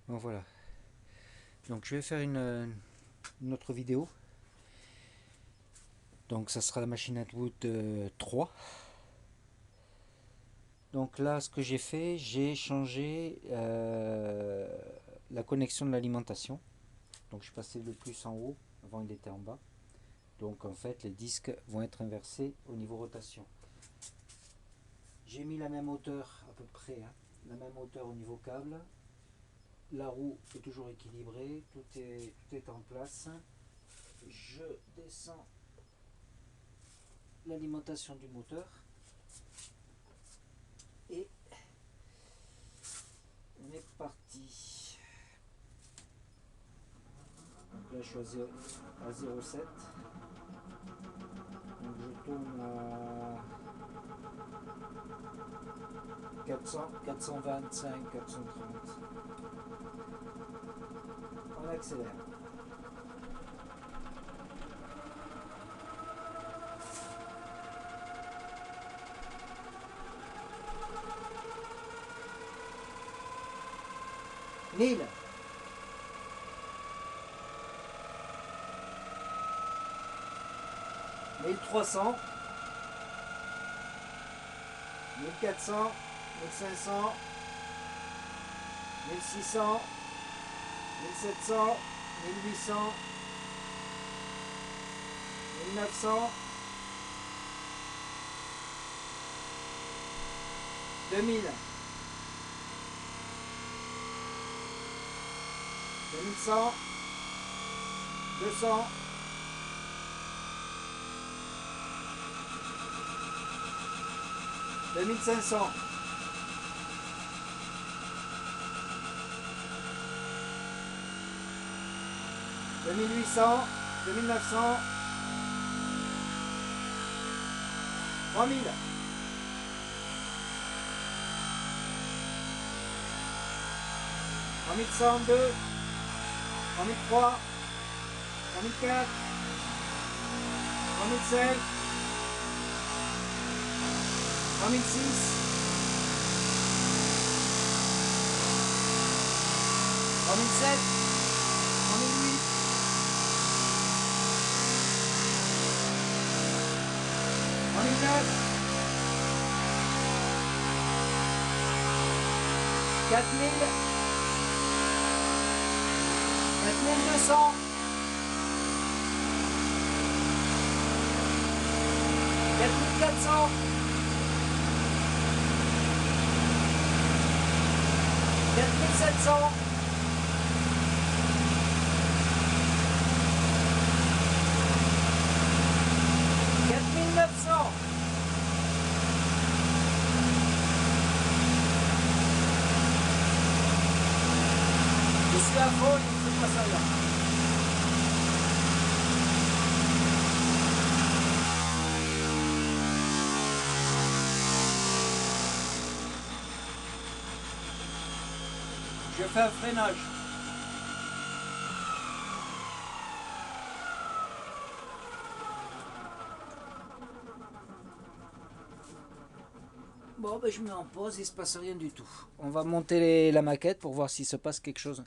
Bon voilà, donc je vais faire une autre vidéo. Donc ça sera la machine Atwood 3. Donc là ce que j'ai fait, j'ai changé la connexion de l'alimentation. Donc je suis passé le plus en haut, avant il était en bas. Donc en fait les disques vont être inversés au niveau rotation. J'ai mis la même hauteur à peu près, hein, la même hauteur au niveau câble. La roue est toujours équilibrée, tout est en place. Je descends l'alimentation du moteur et on est parti. Donc là je suis à 0,7. Donc je tourne à 400, 425, 430. On accélère. Mille. 1300, 1400, 1500, 1600, 1700, 1800, 1900, 2000, 2100, 200, 2500, 2800, 2900, 3000, 3102, 3003, 3004, 3005, 3006, 3007, 3008, 3009, 4000, 4200, 4400, 4700, 4900, je suis à fond, il ne fait pas ça là. Je fais un freinage. Bon, ben je mets en pause, il ne se passe rien du tout. On va monter la maquette pour voir s'il se passe quelque chose.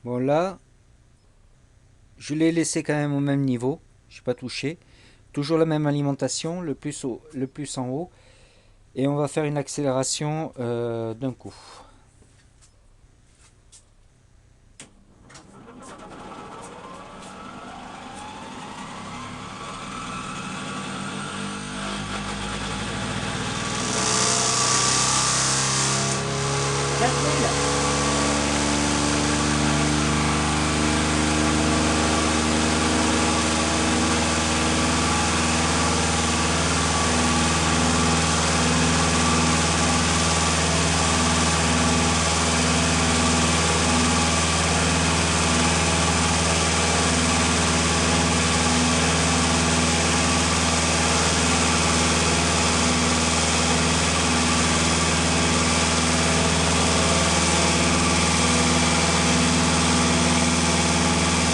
Bon là, je l'ai laissé quand même au même niveau. Je n'ai pas touché. Toujours la même alimentation, le plus en haut. Et on va faire une accélération d'un coup.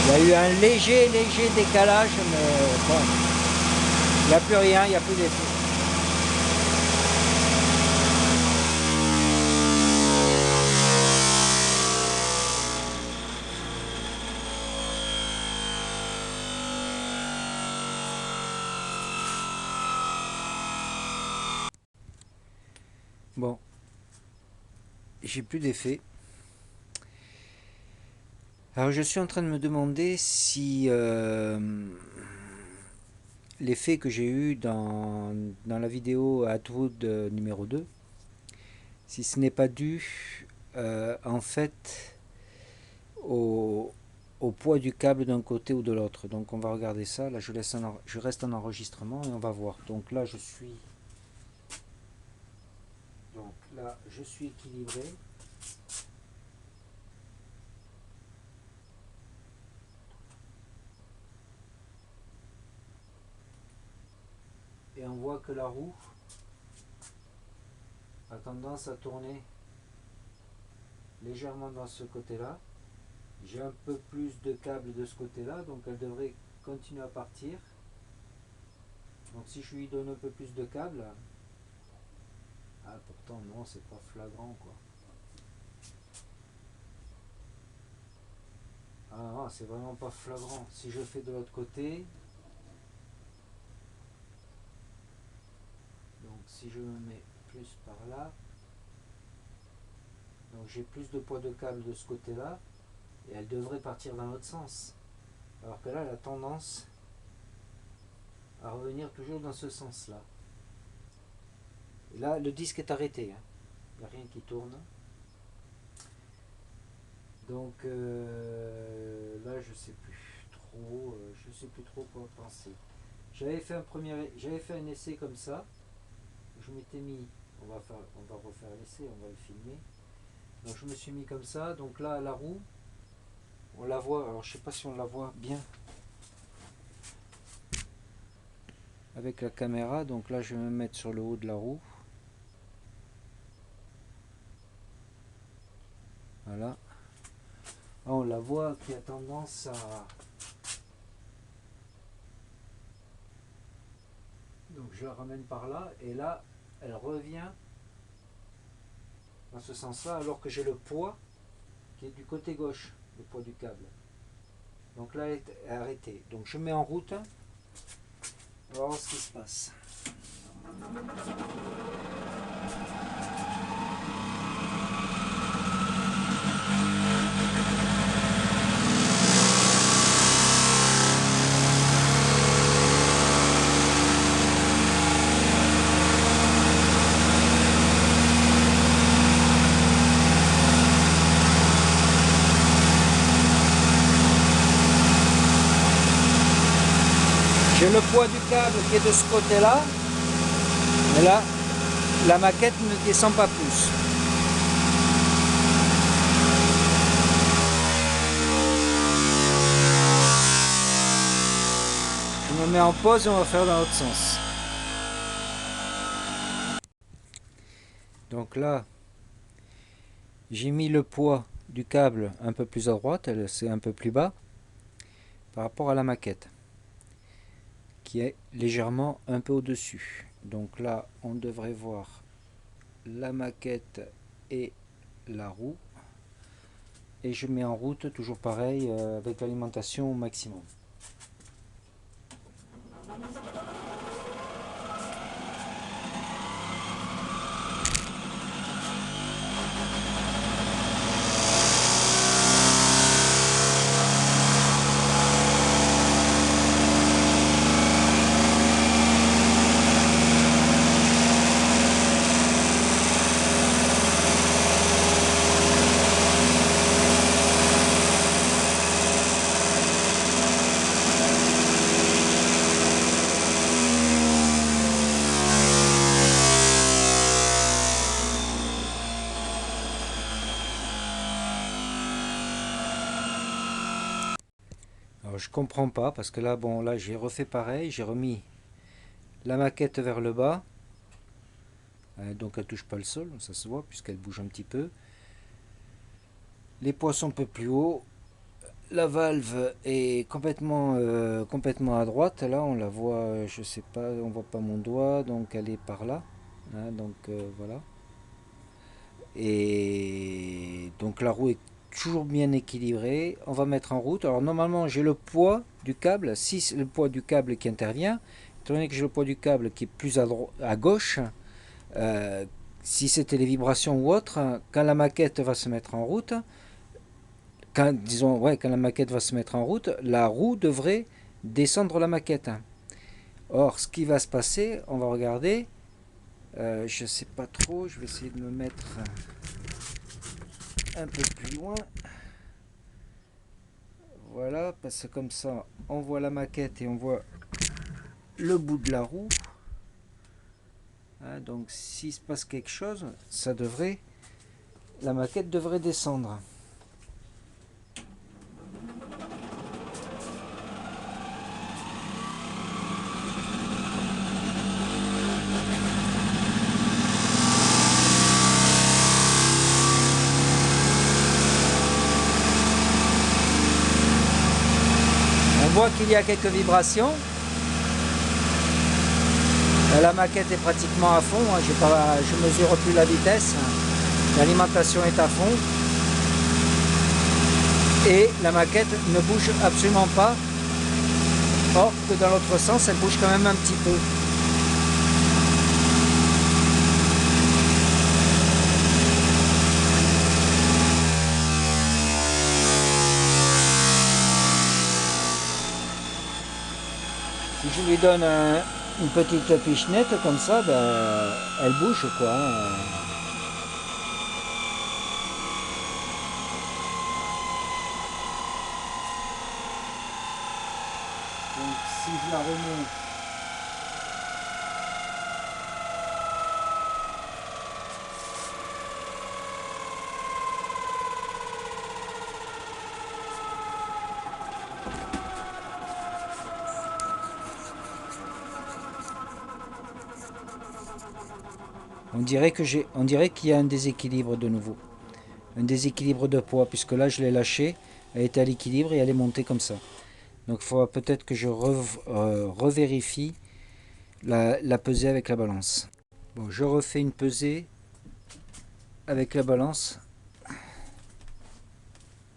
Il y a eu un léger décalage, mais bon, il n'y a plus rien, il n'y a plus d'effet. Bon, j'ai plus d'effet. Alors je suis en train de me demander si l'effet que j'ai eu dans la vidéo Atwood numéro 2, si ce n'est pas dû en fait au, au poids du câble d'un côté ou de l'autre. Donc on va regarder ça. Là je reste en enregistrement et on va voir. Donc là je suis équilibré. Et on voit que la roue a tendance à tourner légèrement dans ce côté-là. J'ai un peu plus de câble de ce côté-là, donc elle devrait continuer à partir. Donc si je lui donne un peu plus de câble, ah pourtant non, c'est pas flagrant quoi. Ah non, c'est vraiment pas flagrant. Si je fais de l'autre côté, donc si je me mets plus par là, donc j'ai plus de poids de câble de ce côté-là, et elle devrait partir dans l'autre sens. Alors que là, elle a tendance à revenir toujours dans ce sens-là. Et là, le disque est arrêté. Il n'y a rien qui tourne. Donc là, je sais sais plus trop quoi penser. J'avais fait un essai comme ça. Je m'étais mis, on va refaire l'essai, on va le filmer. Donc je me suis mis comme ça. Donc là, la roue, on la voit. Alors je sais pas si on la voit bien avec la caméra. Donc là, je vais me mettre sur le haut de la roue. Voilà. Ah, on la voit qui a tendance à... Donc je la ramène par là et là elle revient dans ce sens-là alors que j'ai le poids qui est du côté gauche, le poids du câble. Donc là elle est arrêtée. Donc je mets en route. On va voir ce qui se passe. J'ai le poids du câble qui est de ce côté-là. Et là, la maquette ne descend pas plus. Je me mets en pause et on va faire dans l'autre sens. Donc là, j'ai mis le poids du câble un peu plus à droite, c'est un peu plus bas par rapport à la maquette qui est légèrement un peu au-dessus. Donc là, on devrait voir la maquette et la roue. Et je mets en route, toujours pareil, avec l'alimentation au maximum. Alors je comprends pas parce que là, bon, là j'ai refait pareil, j'ai remis la maquette vers le bas. Donc elle touche pas le sol, ça se voit puisqu'elle bouge un petit peu. Les poids sont un peu plus hauts. La valve est complètement à droite. Là on la voit, je sais pas, on voit pas mon doigt, donc elle est par là. Donc voilà. Et donc la roue est toujours bien équilibrée. On va mettre en route. Alors normalement j'ai le poids du câble. Si c'est le poids du câble qui intervient, étant donné que j'ai le poids du câble qui est plus à gauche, euh, si c'était les vibrations ou autre, quand la maquette va se mettre en route, quand la maquette va se mettre en route, la roue devrait descendre la maquette. Or, ce qui va se passer, on va regarder, je sais pas trop, je vais essayer de me mettre un peu plus loin. Voilà, parce que comme ça, on voit la maquette et on voit le bout de la roue. Hein, donc, s'il se passe quelque chose, la maquette devrait descendre. On voit qu'il y a quelques vibrations. La maquette est pratiquement à fond. Je mesure plus la vitesse. L'alimentation est à fond. Et la maquette ne bouge absolument pas. Or que dans l'autre sens, elle bouge quand même un petit peu. Si je lui donne une petite pichenette comme ça, ben, elle bouge quoi. Donc si je la remonte, on dirait qu'il y a un déséquilibre de nouveau. Un déséquilibre de poids, puisque là je l'ai lâché, elle était à l'équilibre et elle est montée comme ça. Donc il faudra peut-être que je revérifie la pesée avec la balance. Bon, je refais une pesée avec la balance.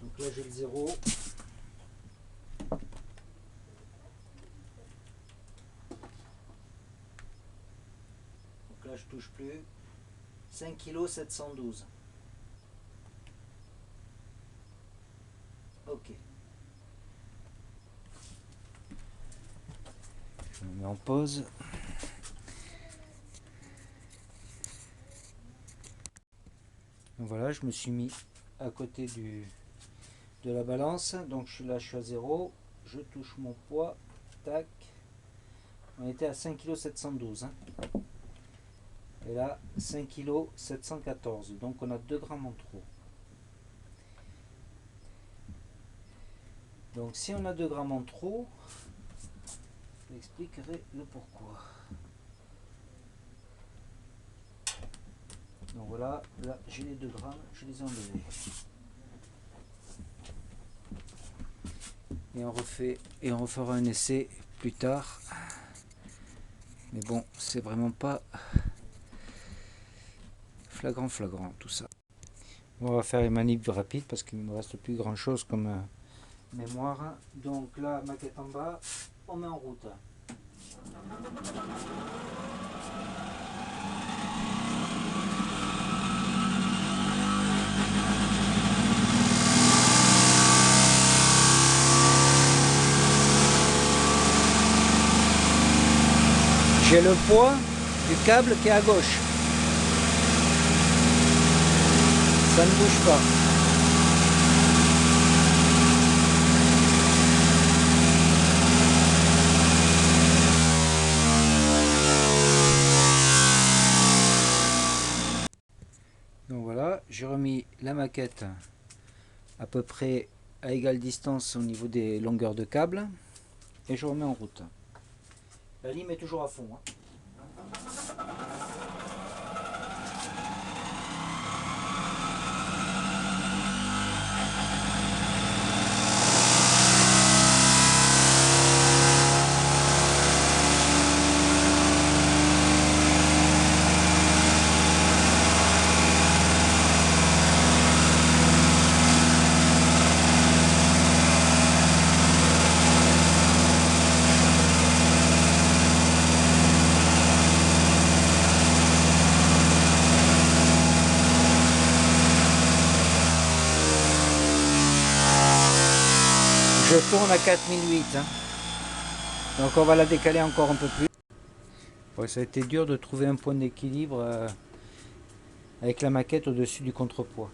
Donc là j'ai le 0. Donc là je touche plus. 5 kg 712. Ok. Je me mets en pause. Donc voilà, je me suis mis à côté de la balance. Donc là, je suis à 0. Je touche mon poids. Tac. On était à 5 kg 712. Hein. Et là, 5 kg 714. Donc on a 2 grammes en trop. Donc si on a 2 grammes en trop, j'expliquerai le pourquoi. Donc voilà, là j'ai les 2 grammes, je les ai enlevés. Et on refera un essai plus tard. Mais bon, c'est vraiment pas flagrant tout ça. On va faire les manips rapides parce qu'il ne me reste plus grand chose comme mémoire. Donc là, maquette en bas, on met en route. J'ai le poids du câble qui est à gauche. Ça ne bouge pas. Donc voilà, j'ai remis la maquette à peu près à égale distance au niveau des longueurs de câble et je remets en route. La lime est toujours à fond. Hein. Je tourne à 4008. Hein. Donc on va la décaler encore un peu plus. Ouais, ça a été dur de trouver un point d'équilibre avec la maquette au-dessus du contrepoids.